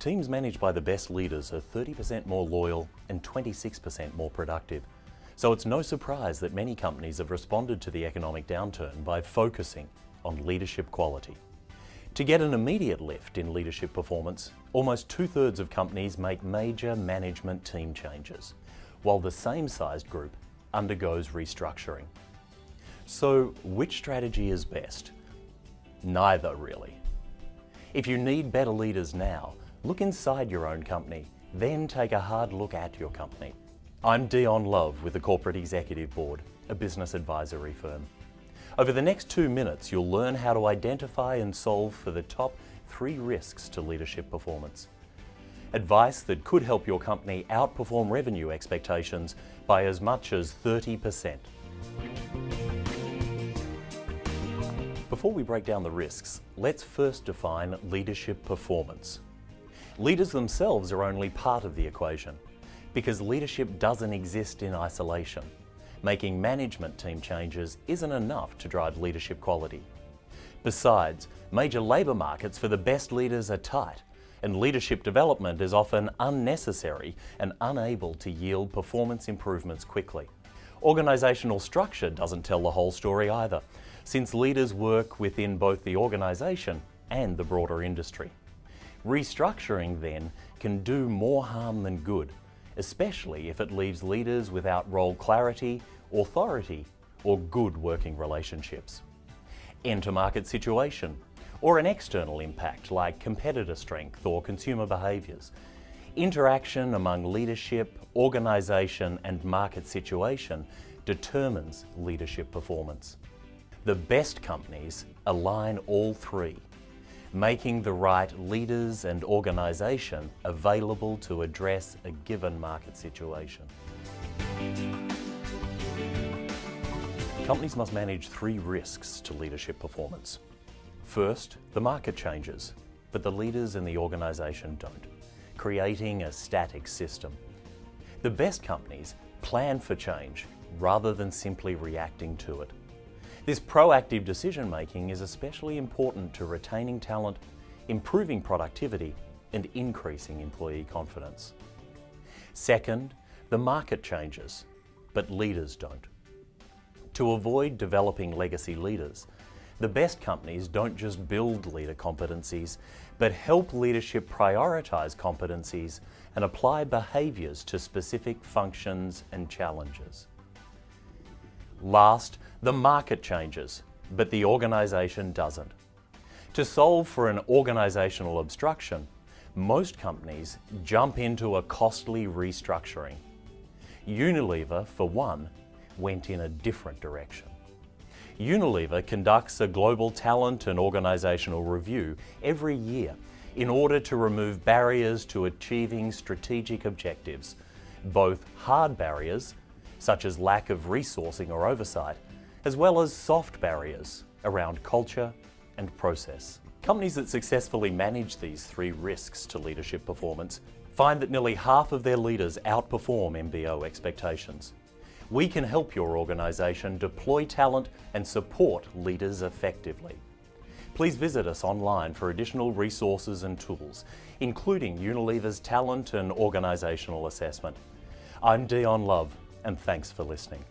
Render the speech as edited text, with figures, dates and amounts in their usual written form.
Teams managed by the best leaders are 30% more loyal and 26% more productive. So it's no surprise that many companies have responded to the economic downturn by focusing on leadership quality. To get an immediate lift in leadership performance, almost 2/3 of companies make major management team changes, while the same sized group undergoes restructuring. So which strategy is best? Neither, really. If you need better leaders now, look inside your own company, then take a hard look at your company. I'm Dion Love with the Corporate Executive Board, a business advisory firm. Over the next 2 minutes, you'll learn how to identify and solve for the top 3 risks to leadership performance. Advice that could help your company outperform revenue expectations by as much as 30%. Before we break down the risks, let's first define leadership performance. Leaders themselves are only part of the equation, because leadership doesn't exist in isolation. Making management team changes isn't enough to drive leadership quality. Besides, major labour markets for the best leaders are tight, and leadership development is often unnecessary and unable to yield performance improvements quickly. Organisational structure doesn't tell the whole story either, since leaders work within both the organisation and the broader industry. Restructuring, then, can do more harm than good, especially if it leaves leaders without role clarity, authority, or good working relationships. Enter market situation, or an external impact like competitor strength or consumer behaviours. Interaction among leadership, organisation and market situation determines leadership performance. The best companies align all 3, making the right leaders and organisation available to address a given market situation. Companies must manage 3 risks to leadership performance. First, the market changes, but the leaders in the organisation don't, creating a static system. The best companies plan for change rather than simply reacting to it. This proactive decision-making is especially important to retaining talent, improving productivity, and increasing employee confidence. Second, the market changes, but leaders don't. To avoid developing legacy leaders, the best companies don't just build leader competencies, but help leadership prioritise competencies and apply behaviours to specific functions and challenges. Last, the market changes, but the organisation doesn't. To solve for an organisational obstruction, most companies jump into a costly restructuring. Unilever, for one, went in a different direction. Unilever conducts a global talent and organisational review every year in order to remove barriers to achieving strategic objectives, both hard barriers, such as lack of resourcing or oversight, as well as soft barriers around culture and process. Companies that successfully manage these 3 risks to leadership performance find that nearly half of their leaders outperform MBO expectations. We can help your organisation deploy talent and support leaders effectively. Please visit us online for additional resources and tools, including Unilever's talent and organisational assessment. I'm Dion Love, and thanks for listening.